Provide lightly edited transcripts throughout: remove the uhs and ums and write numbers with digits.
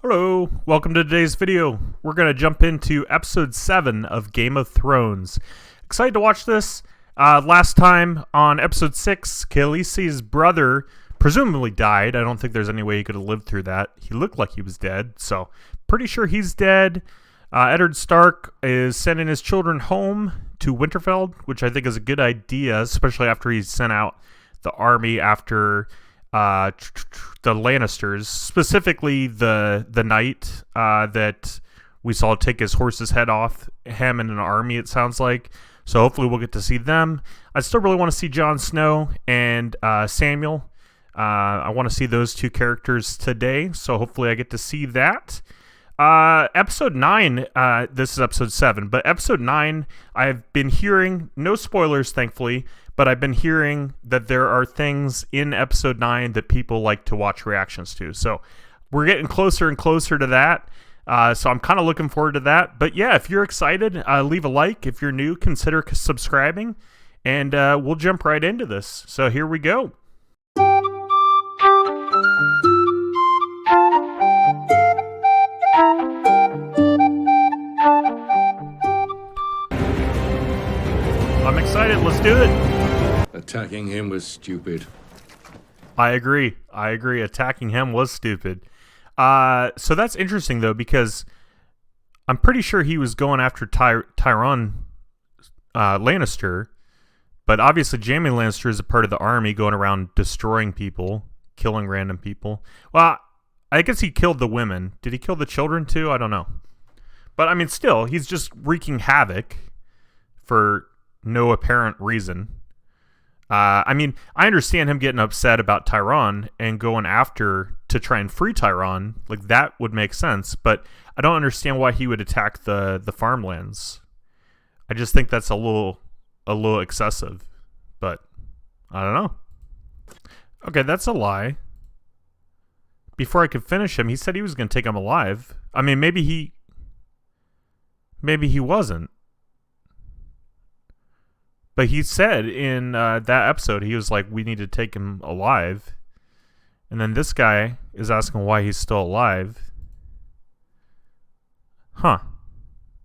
Hello, welcome to today's video. We're going to jump into episode 7 of Game of Thrones. Excited to watch this. Last time on episode 6, Khaleesi's brother presumably died. I don't think there's any way he could have lived through that. He looked like he was dead, so pretty sure he's dead. Eddard Stark is sending his children home to Winterfell, which I think is a good idea, especially after he's sent out the army after the Lannisters, specifically the knight that we saw take his horse's head off, him and an army, it sounds like. So hopefully we'll get to see them. I still really want to see Jon Snow and Samuel. I want to see those two characters today, so hopefully I get to see that. Episode 9, this is episode 7, but episode 9, I've been hearing, no spoilers thankfully, but I've been hearing that there are things in episode 9 that people like to watch reactions to. So we're getting closer and closer to that. So I'm kind of looking forward to that. But yeah, if you're excited, leave a like. If you're new, consider subscribing. And we'll jump right into this. So here we go. I'm excited. Let's do it. Attacking him was stupid. I agree. Attacking him was stupid. So that's interesting, though, because I'm pretty sure he was going after Tyrion Lannister, but obviously Jaime Lannister is a part of the army going around destroying people, killing random people. Well, I guess he killed the women. Did he kill the children, too? I don't know. But, I mean, still, he's just wreaking havoc for no apparent reason. I mean, I understand him getting upset about Tyrion and going after to try and free Tyrion. Like, that would make sense, but I don't understand why he would attack the farmlands. I just think that's a little excessive, but I don't know. Okay, that's a lie. Before I could finish him, he said he was going to take him alive. I mean, maybe he wasn't. But he said in that episode, he was like, we need to take him alive. And then this guy is asking why he's still alive. Huh.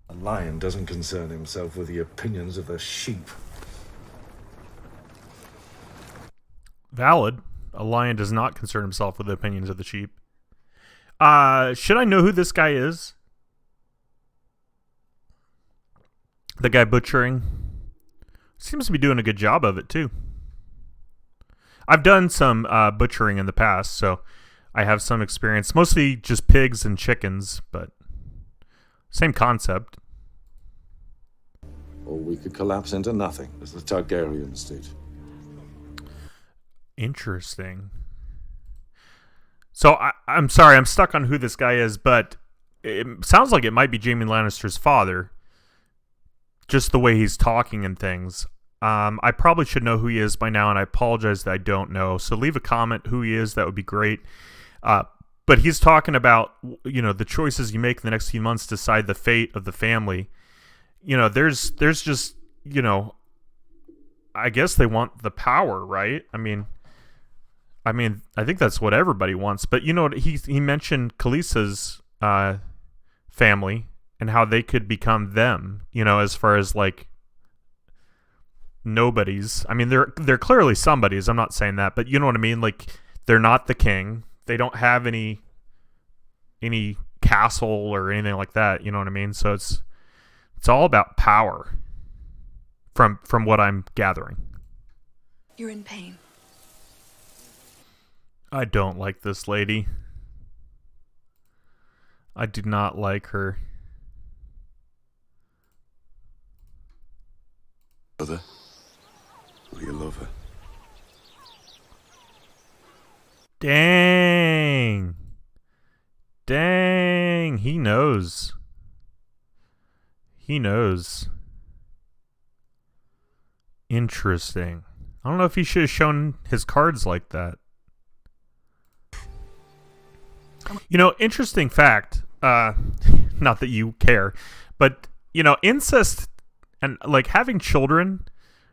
A lion doesn't concern himself with the opinions of the sheep. Valid. A lion does not concern himself with the opinions of the sheep. Should I know who this guy is? The guy butchering? Seems to be doing a good job of it, too. I've done some butchering in the past, so I have some experience. Mostly just pigs and chickens, but same concept. Or we could collapse into nothing, as the Targaryens did. Interesting. So I'm sorry, I'm stuck on who this guy is, but it sounds like it might be Jaime Lannister's father. Just the way he's talking and things. I probably should know who he is by now, and I apologize that I don't know. So leave a comment who he is. That would be great. But he's talking about, the choices you make in the next few months decide the fate of the family. There's just, I guess they want the power, right? I mean, I think that's what everybody wants. But he mentioned Khaleesi's family and how they could become them, as far as like nobodies. I mean, they're clearly somebodies. I'm not saying that, but you know what I mean? Like, they're not the king. They don't have any castle or anything like that. You know what I mean? So it's all about power from what I'm gathering. You're in pain. I don't like this lady. I do not like her. Brother, will you love her? Dang, he knows. Interesting. I don't know if he should have shown his cards like that. Interesting fact, not that you care, but, incest and, like, having children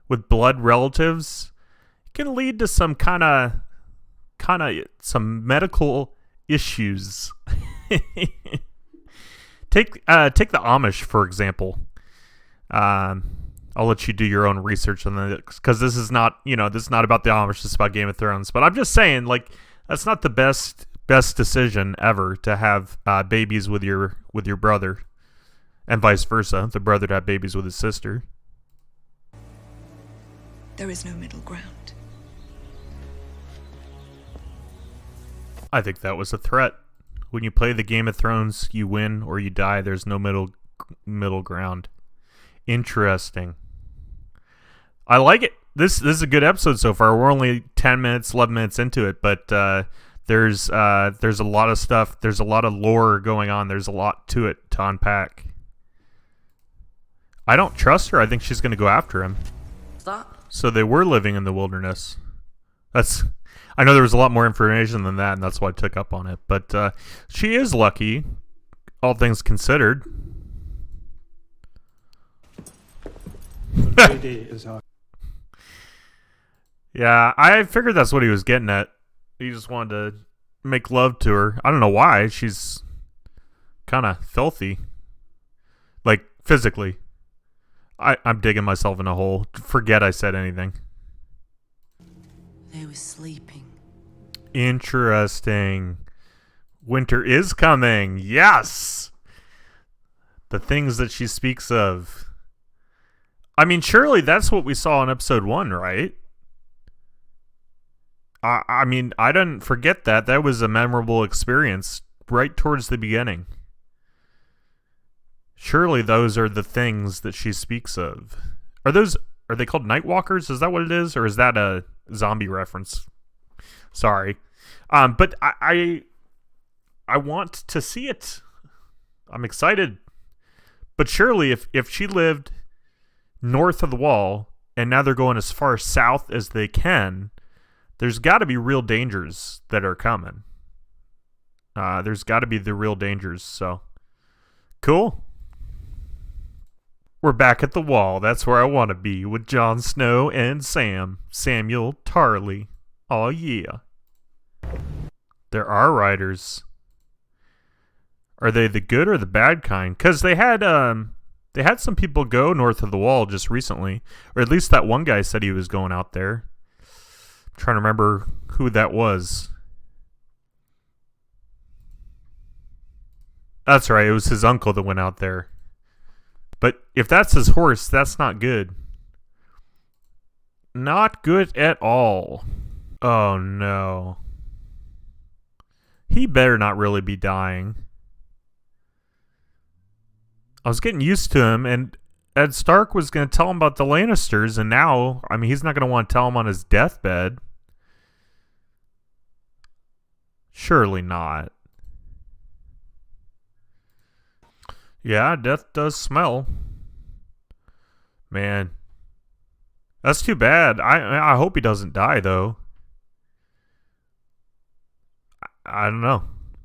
with blood relatives can lead to some kind of some medical issues. Take the Amish for example. I'll let you do your own research on that because this is not about the Amish. It's about Game of Thrones. But I'm just saying, like, that's not the best decision ever to have babies with your brother, and vice versa. The brother to have babies with his sister. There is no middle ground. I think that was a threat. When you play the Game of Thrones, you win or you die. There's no middle ground. Interesting. I like it. This is a good episode so far. We're only 10 minutes, 11 minutes into it, but there's a lot of stuff. There's a lot of lore going on. There's a lot to it to unpack. I don't trust her. I think she's going to go after him. Stop. So they were living in the wilderness. I know there was a lot more information than that, and that's why I took up on it. But she is lucky, all things considered. Yeah, I figured that's what he was getting at. He just wanted to make love to her. I don't know why. She's kind of filthy. Like, physically. I'm digging myself in a hole. Forget I said anything. They were sleeping. Interesting. Winter is coming. Yes! The things that she speaks of. I mean, surely that's what we saw in episode 1, right? I mean, I didn't forget that. That was a memorable experience right towards the beginning. Surely those are the things that she speaks of. Are they called Nightwalkers? Is that what it is? Or is that a zombie reference? Sorry. But I want to see it. I'm excited. But surely if she lived north of the wall and now they're going as far south as they can, there's got to be real dangers that are coming. There's got to be the real dangers. So, cool. We're back at the wall. That's where I want to be with Jon Snow and Samuel Tarly. Oh yeah. There are riders. Are they the good or the bad kind? Because they had some people go north of the wall just recently, or at least that one guy said he was going out there. I'm trying to remember who that was. That's right. It was his uncle that went out there. But if that's his horse, that's not good. Not good at all. Oh, no. He better not really be dying. I was getting used to him, and Ed Stark was going to tell him about the Lannisters, and now, I mean, he's not going to want to tell him on his deathbed. Surely not. Yeah, death does smell. Man. That's too bad. I hope he doesn't die, though. I don't know.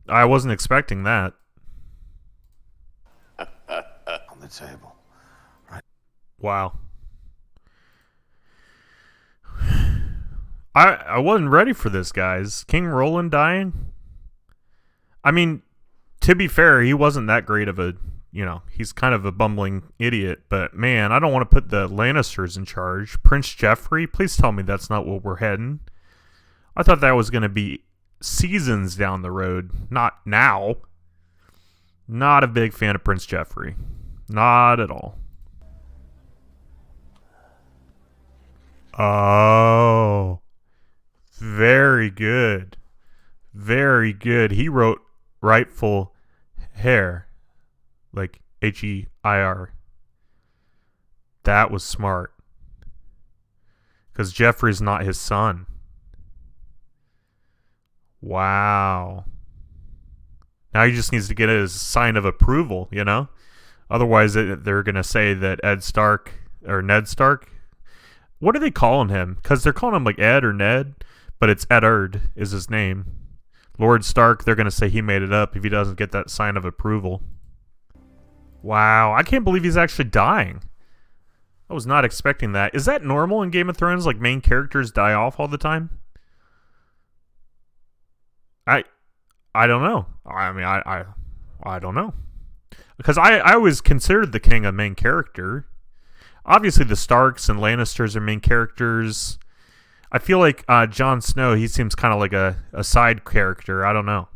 I wasn't expecting that. On the table. Right. Wow. I wasn't ready for this, guys. King Roland dying? I mean, to be fair, he wasn't that great of a... he's kind of a bumbling idiot, but man, I don't want to put the Lannisters in charge. Prince Joffrey, please tell me that's not what we're heading. I thought that was going to be seasons down the road, not now. Not a big fan of Prince Joffrey. Not at all. Oh, very good. Very good. He wrote rightful heir. Like H-E-I-R. That was smart. Because Joffrey's not his son. Wow. Now he just needs to get his sign of approval, Otherwise, they're going to say that Ed Stark, or Ned Stark. What are they calling him? Because they're calling him like Ed or Ned, but it's Eddard is his name. Lord Stark, they're going to say he made it up if he doesn't get that sign of approval. Wow, I can't believe he's actually dying. I was not expecting that. Is that normal in Game of Thrones? Like main characters die off all the time? I don't know. I mean, I don't know. Because I always considered the king a main character. Obviously, the Starks and Lannisters are main characters. I feel like Jon Snow, he seems kind of like a side character. I don't know.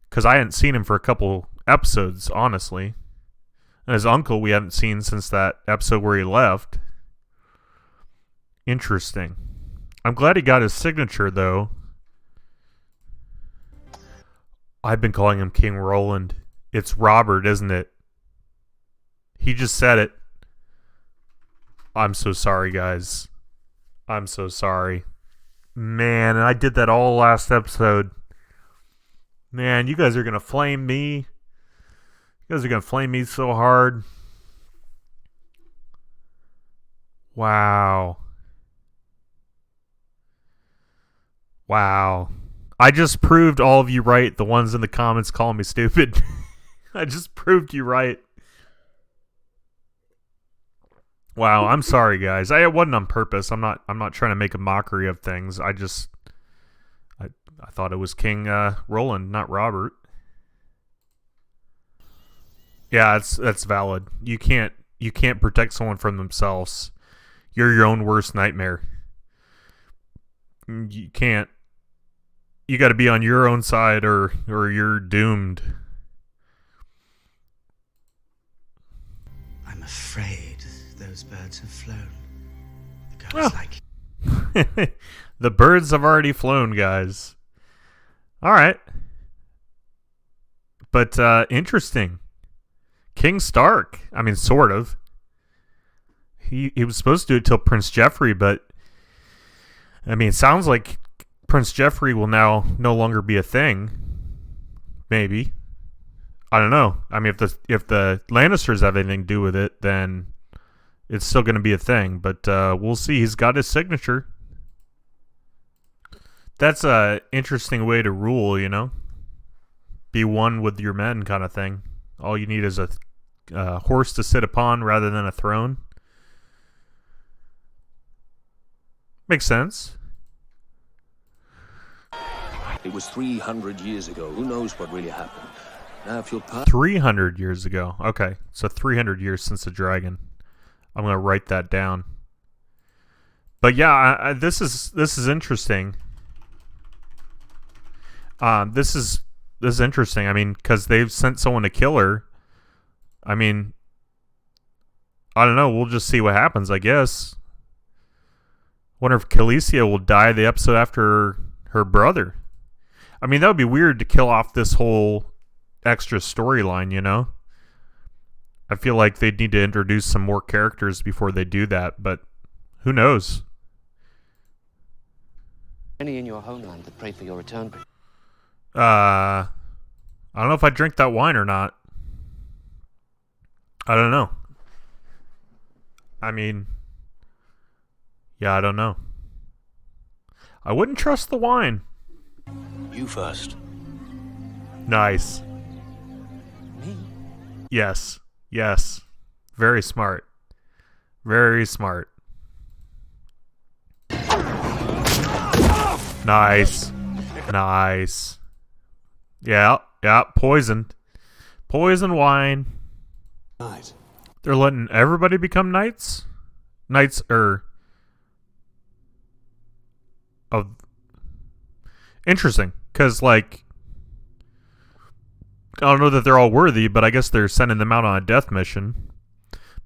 Because I hadn't seen him for a couple episodes, honestly. And his uncle we haven't seen since that episode where he left. Interesting. I'm glad he got his signature, though. I've been calling him King Roland. It's Robert, isn't it? He just said it. I'm so sorry, guys. I'm so sorry. Man, I did that all last episode. Man, you guys are going to flame me. You guys are going to flame me so hard. Wow. Wow. I just proved all of you right. The ones in the comments calling me stupid. I just proved you right. Wow, I'm sorry, guys. It wasn't on purpose. I'm not trying to make a mockery of things. I thought it was King Roland, not Robert. Yeah, that's valid. You can't protect someone from themselves. You're your own worst nightmare. You can't. You got to be on your own side or you're doomed. I'm afraid those birds have flown. The girl's like... The birds have already flown, guys. All right. But interesting. King Stark. I mean, sort of. He was supposed to do it till Prince Joffrey, but I mean, it sounds like Prince Joffrey will now no longer be a thing. Maybe. I don't know. I mean, if the Lannisters have anything to do with it, then it's still going to be a thing. But we'll see. He's got his signature. That's a interesting way to rule, you know? Be one with your men kind of thing. All you need is a horse to sit upon rather than a throne. Makes sense. It was 300 years ago. Who knows what really happened? Now, if you'll 300 years ago. Okay, so 300 years since the dragon. I'm gonna write that down. But yeah, this is interesting. This is interesting. I mean, because they've sent someone to kill her. I mean, I don't know. We'll just see what happens, I guess. Wonder if Khaleesi will die the episode after her brother. I mean, that would be weird to kill off this whole extra storyline, you know? I feel like they'd need to introduce some more characters before they do that, but who knows? Many in your homeland that pray for your return. I don't know if I drink that wine or not. I don't know. I mean, yeah, I don't know. I wouldn't trust the wine. You first. Nice. Me? Yes. Yes. Very smart. Very smart. Nice. Nice. Yeah. Yeah. Poisoned. Poison wine. Night. They're letting everybody become knights? Knights, of... Interesting. Because, like... I don't know that they're all worthy, but I guess they're sending them out on a death mission.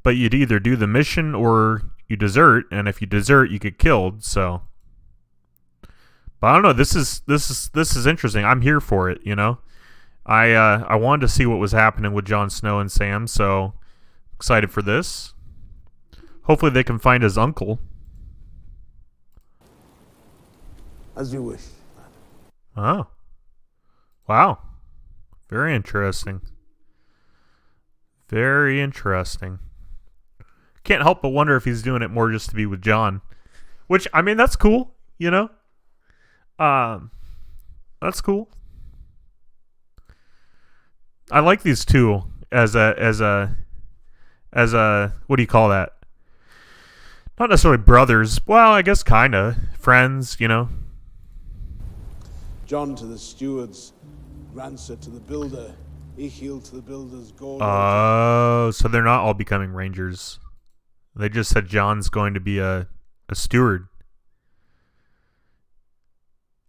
But you'd either do the mission or you desert, and if you desert, you get killed, so... But I don't know, this is interesting. I'm here for it, you know? I wanted to see what was happening with Jon Snow and Sam, so excited for this. Hopefully they can find his uncle. As you wish. Oh. Wow. Very interesting. Very interesting. Can't help but wonder if he's doing it more just to be with Jon. Which, I mean, that's cool, you know? That's cool. I like these two as a what do you call that? Not necessarily brothers. Well, I guess kinda friends, you know. John to the stewards, Rancer to the builder, Ichil to the builder's gold. Oh, so they're not all becoming rangers. They just said John's going to be a steward.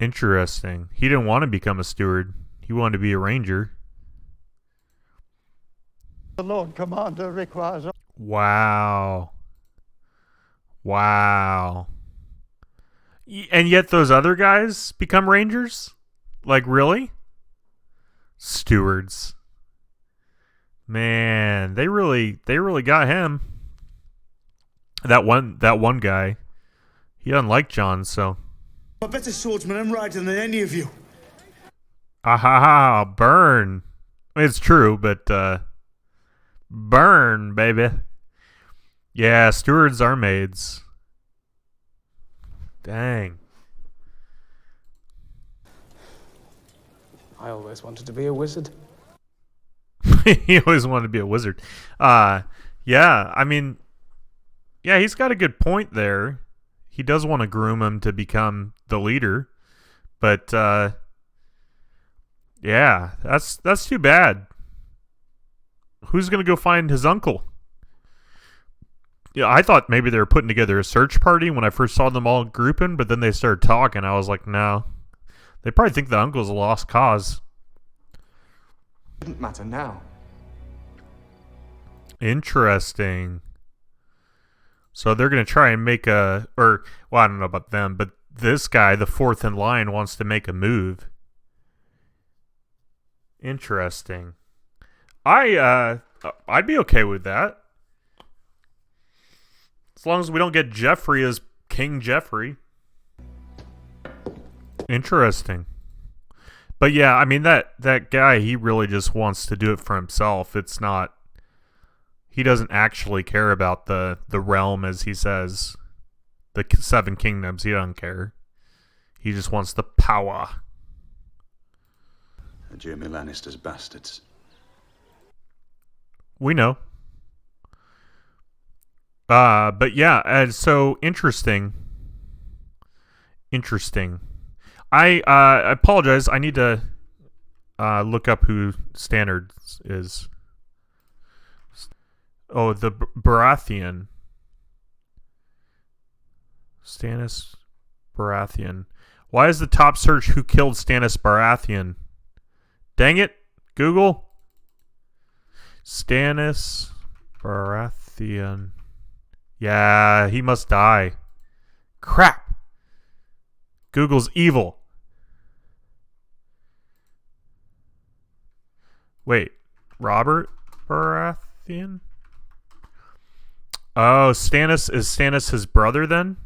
Interesting. He didn't want to become a steward. He wanted to be a ranger. The Lord Commander requires... Wow. Wow. And yet those other guys become rangers? Like, really? Stewards. Man, they really got him. That one guy. He doesn't like John, so. I'm a better swordsman and rider than any of you. Ahaha, burn. It's true, but burn, baby. Yeah, stewards are maids. Dang. I always wanted to be a wizard. He always wanted to be a wizard. Yeah, I mean, yeah, he's got a good point there. He does want to groom him to become the leader, but yeah, that's too bad. Who's gonna go find his uncle? Yeah, I thought maybe they were putting together a search party when I first saw them all grouping, but then they started talking. I was like, no. They probably think the uncle's a lost cause. Doesn't matter now. Interesting. So they're going to try and make well, I don't know about them, but this guy, the fourth in line, wants to make a move. Interesting. I'd be okay with that. As long as we don't get Jeffrey as King Jeffrey. Interesting. But yeah, I mean, that guy, he really just wants to do it for himself. It's not... He doesn't actually care about the realm, as he says. The 7 kingdoms, he doesn't care. He just wants the power. Jaime Lannister's bastards. We know. But yeah, and so interesting. Interesting. I apologize. I need to look up who Standards is. Oh, the Baratheon. Stannis Baratheon. Why is the top search who killed Stannis Baratheon? Dang it, Google. Stannis Baratheon. Yeah, he must die. Crap. Google's evil. Wait, Robert Baratheon? Oh, is Stannis his brother then?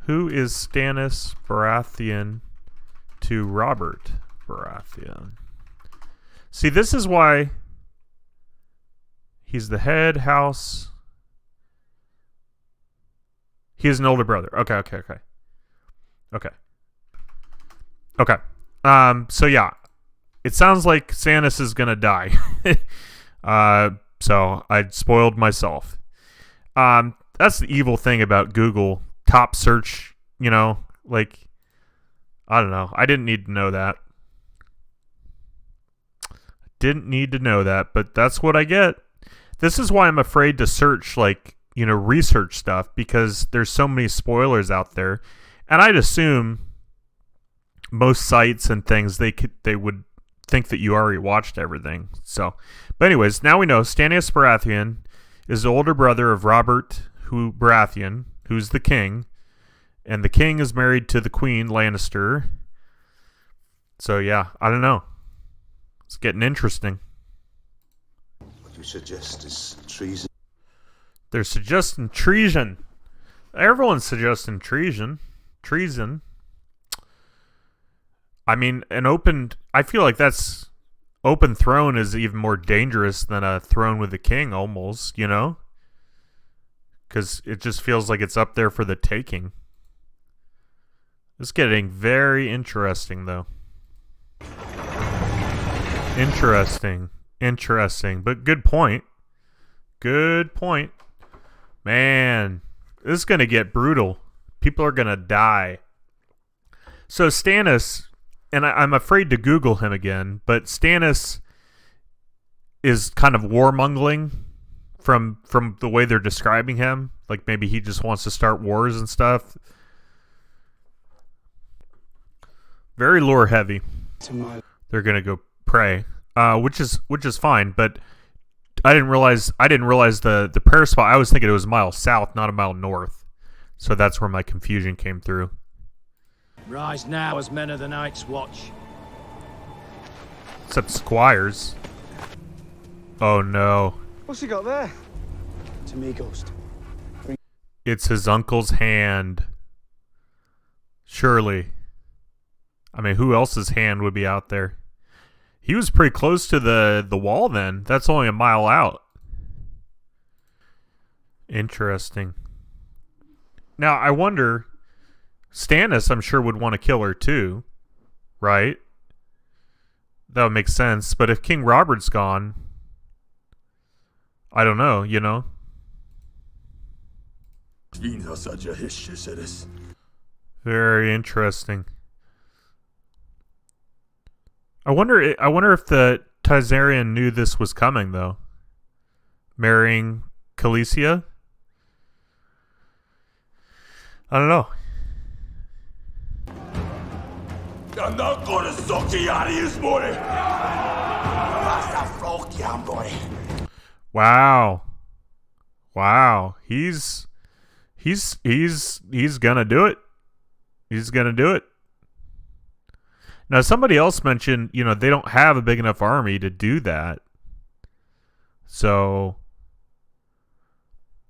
Who is Stannis Baratheon to Robert Baratheon? See, this is why he's the head house. He is an older brother. Okay. So yeah, it sounds like Stannis is gonna die. So I spoiled myself. That's the evil thing about Google. Top search, like, I don't know. I didn't need to know that. But that's what I get. This is why I'm afraid to search, like, research stuff, because there's so many spoilers out there. And I'd assume most sites and things, they would think that you already watched everything. So, but anyways, now we know Stannis Baratheon is the older brother of Robert Baratheon, who's the king, and the king is married to the Queen Lannister. So yeah, I don't know. It's getting interesting. What you suggest is treason. They're suggesting treason. Everyone's suggesting treason. I mean, I feel like that's open throne is even more dangerous than a throne with a king, almost, because it just feels like it's up there for the taking. It's getting very interesting, though. Interesting, but good point. Man, this is gonna get brutal. People are gonna die. So Stannis, and I'm afraid to Google him again, but Stannis is kind of warmongering from the way they're describing him. Like maybe he just wants to start wars and stuff. Very lore heavy. They're gonna go pray, which is fine. But I didn't realize the prayer spot. I was thinking it was a mile south, not a mile north. So that's where my confusion came through. Rise now as men of the Night's Watch. Except squires. Oh no. What's he got there? To me, Ghost. It's his uncle's hand. Surely. I mean, who else's hand would be out there? He was pretty close to the wall then. That's only a mile out. Interesting. Now, I wonder... Stannis, I'm sure, would want to kill her too. Right? That would make sense. But if King Robert's gone... I don't know, you know? Very interesting. I wonder if the Targaryen knew this was coming, though. Marrying Khaleesi? I don't know. I'm not gonna suck you out of you this morning. Wow. Wow. He's gonna do it. He's gonna do it. Now, somebody else mentioned, you know, they don't have a big enough army to do that. So,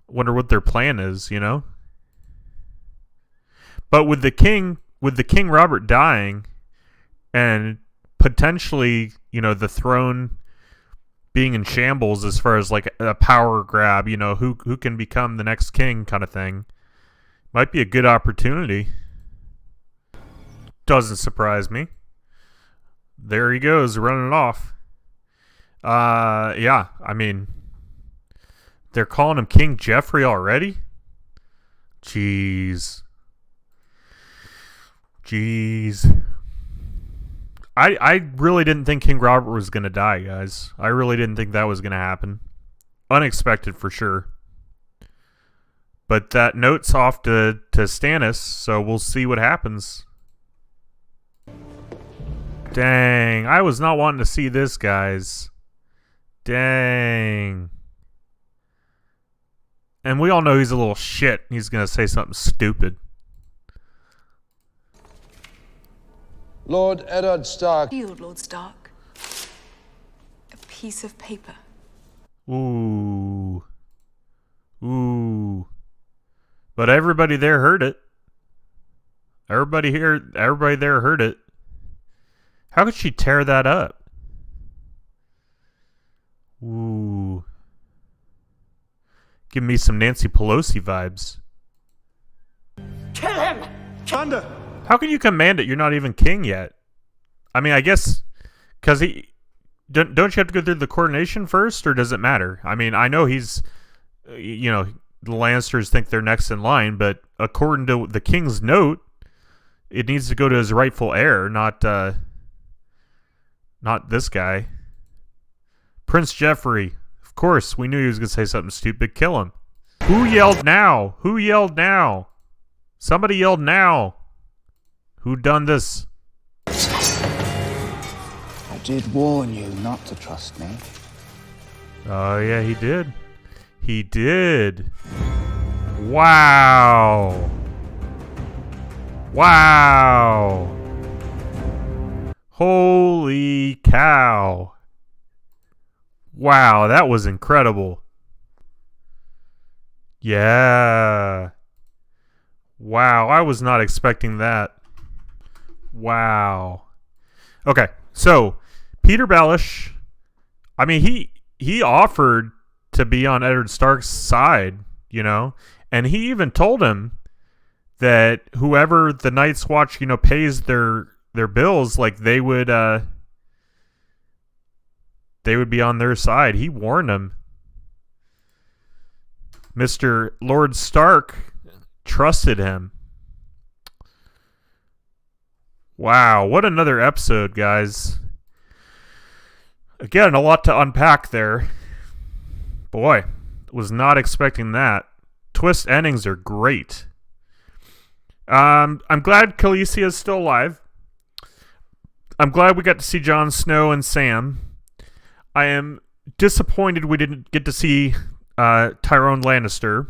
wonder what their plan is, you know? But with the King Robert dying, and potentially, you know, the throne being in shambles as far as like a power grab, you know, who can become the next king kind of thing, might be a good opportunity. Doesn't surprise me. There he goes, running it off. Yeah, I mean, they're calling him King Joffrey already? Jeez. I really didn't think King Robert was going to die, guys. I really didn't think that was going to happen. Unexpected for sure. But that note's off to Stannis, so we'll see what happens. Dang, I was not wanting to see this, guys. Dang. And we all know he's a little shit. He's going to say something stupid. Lord Eddard Stark. Shield, Lord Stark. A piece of paper. Ooh. Ooh. But everybody there heard it. Everybody there heard it. How could she tear that up? Ooh. Give me some Nancy Pelosi vibes. Kill him! Commander! How can you command it? You're not even king yet. I mean, I guess... Because don't you have to go through the coronation first, or does it matter? I mean, I know he's... You know, the Lannisters think they're next in line, but according to the king's note, it needs to go to his rightful heir, not this guy. Prince Joffrey. Of course, we knew he was going to say something stupid. Kill him. Who yelled now? Who yelled now? Somebody yelled now. Who done this? I did warn you not to trust me. Oh, yeah, he did. He did. Wow. Wow. Holy cow. Wow, that was incredible. Yeah. Wow, I was not expecting that. Wow. Okay, so Peter Baelish, I mean, he offered to be on Eddard Stark's side, you know, and he even told him that whoever the Night's Watch, you know, pays their bills, like they would be on their side. He warned him. Mr. Lord Stark trusted him. Wow, what another episode, guys. Again, a lot to unpack there. Boy, was not expecting that. Twist endings are great. I'm glad Khaleesi is still alive. I'm glad we got to see Jon Snow and Sam. I am disappointed we didn't get to see Tyrone Lannister,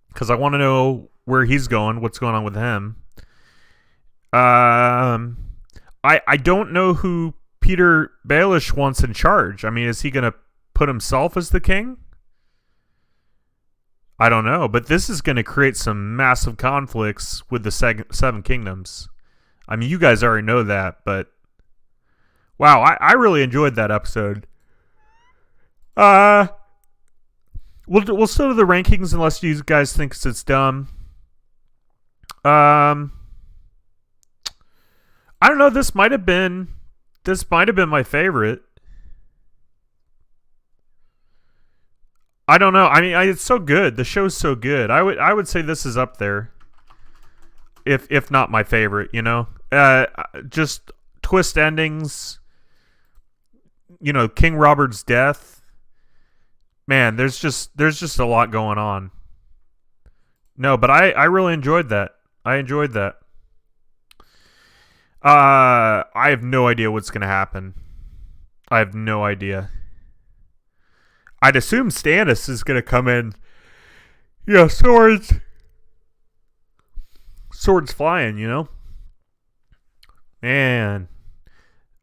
because I want to know where he's going, what's going on with him. I don't know who Peter Baelish wants in charge. I mean, is he going to put himself as the king? I don't know, but this is going to create some massive conflicts with the Seven Kingdoms. I mean, you guys already know that, but wow, I really enjoyed that episode. We'll still do the rankings unless you guys think it's dumb. I don't know. This might have been my favorite. I don't know. I mean, it's so good. The show's so good. I would say this is up there, if not my favorite. You know, just twist endings. You know, King Robert's death. Man, there's just a lot going on. No, but I really enjoyed that. I enjoyed that. I have no idea what's going to happen. I have no idea. I'd assume Stannis is going to come in. Yeah, swords flying, you know? Man.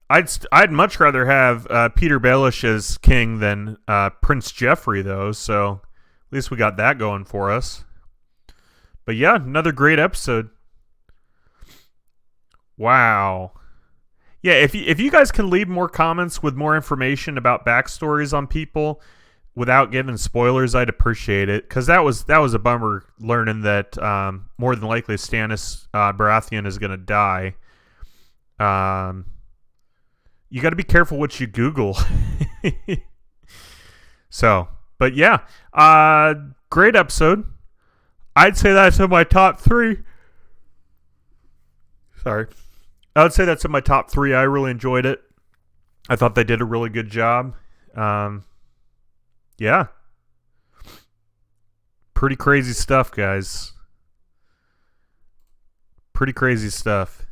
I'd much rather have Peter Baelish as king than Prince Joffrey, though, so at least we got that going for us. But yeah, another great episode. Wow. Yeah, if you guys can leave more comments with more information about backstories on people without giving spoilers, I'd appreciate it, because that was a bummer learning that more than likely Stannis Baratheon is going to die. You got to be careful what you Google. So, but yeah, great episode. I'd say that's in my top 3. Sorry. I would say that's in my top 3. I really enjoyed it. I thought they did a really good job. Yeah. Pretty crazy stuff, guys. Pretty crazy stuff.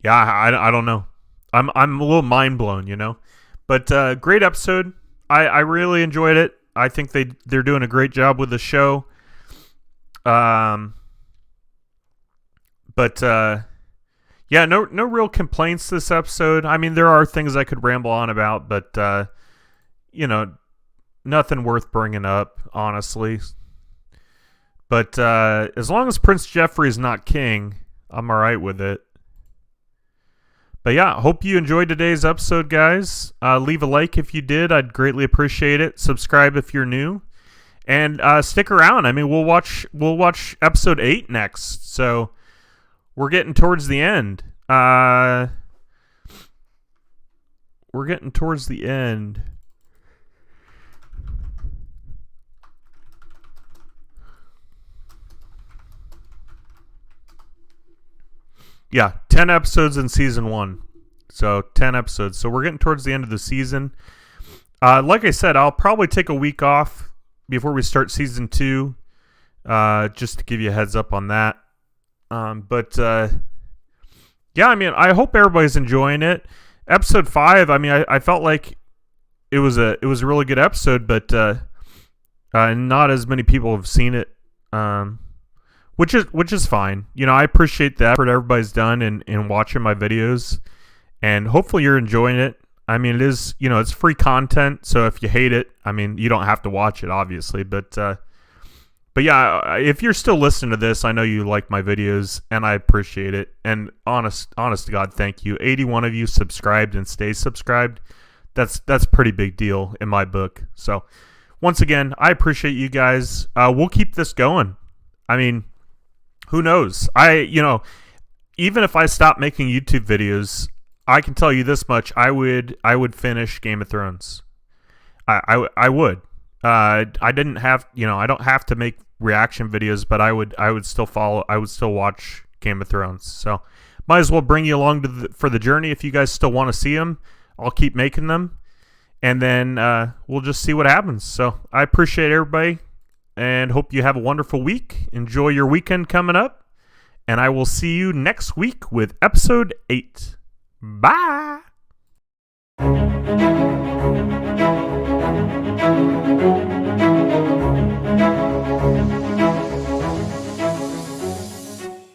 Yeah, I don't know. I'm a little mind blown, you know. But great episode. I really enjoyed it. I think they're doing a great job with the show. But yeah, no real complaints this episode. I mean, there are things I could ramble on about, but you know, nothing worth bringing up, honestly. But as long as Prince Joffrey is not king, I'm all right with it. But yeah, hope you enjoyed today's episode, guys. Leave a like if you did. I'd greatly appreciate it. Subscribe if you're new. And stick around. I mean, we'll watch episode 8 next. So we're getting towards the end. We're getting towards the end. Yeah, 10 episodes in season 1. So 10 episodes. So we're getting towards the end of the season. Like I said, I'll probably take a week off before we start season 2. Just to give you a heads up on that. But yeah, I mean, I hope everybody's enjoying it. Episode 5, I mean, I felt like it was a really good episode, but not as many people have seen it. Which is fine. You know, I appreciate the effort everybody's done in watching my videos, and hopefully you're enjoying it. I mean, it is, you know, it's free content, so if you hate it, I mean, you don't have to watch it, obviously. But yeah, if you're still listening to this, I know you like my videos, and I appreciate it. And honest to God, thank you. 81 of you subscribed and stay subscribed. That's a pretty big deal in my book. So once again, I appreciate you guys. We'll keep this going. I mean, who knows? Even if I stop making YouTube videos, I can tell you this much: I would finish Game of Thrones. I would. I didn't have, I don't have to make reaction videos, but I would still watch Game of Thrones. So might as well bring you along for the journey. If you guys still want to see them, I'll keep making them, and then we'll just see what happens. So I appreciate everybody, and hope you have a wonderful week. Enjoy your weekend coming up, and I will see you next week with episode 8. Bye.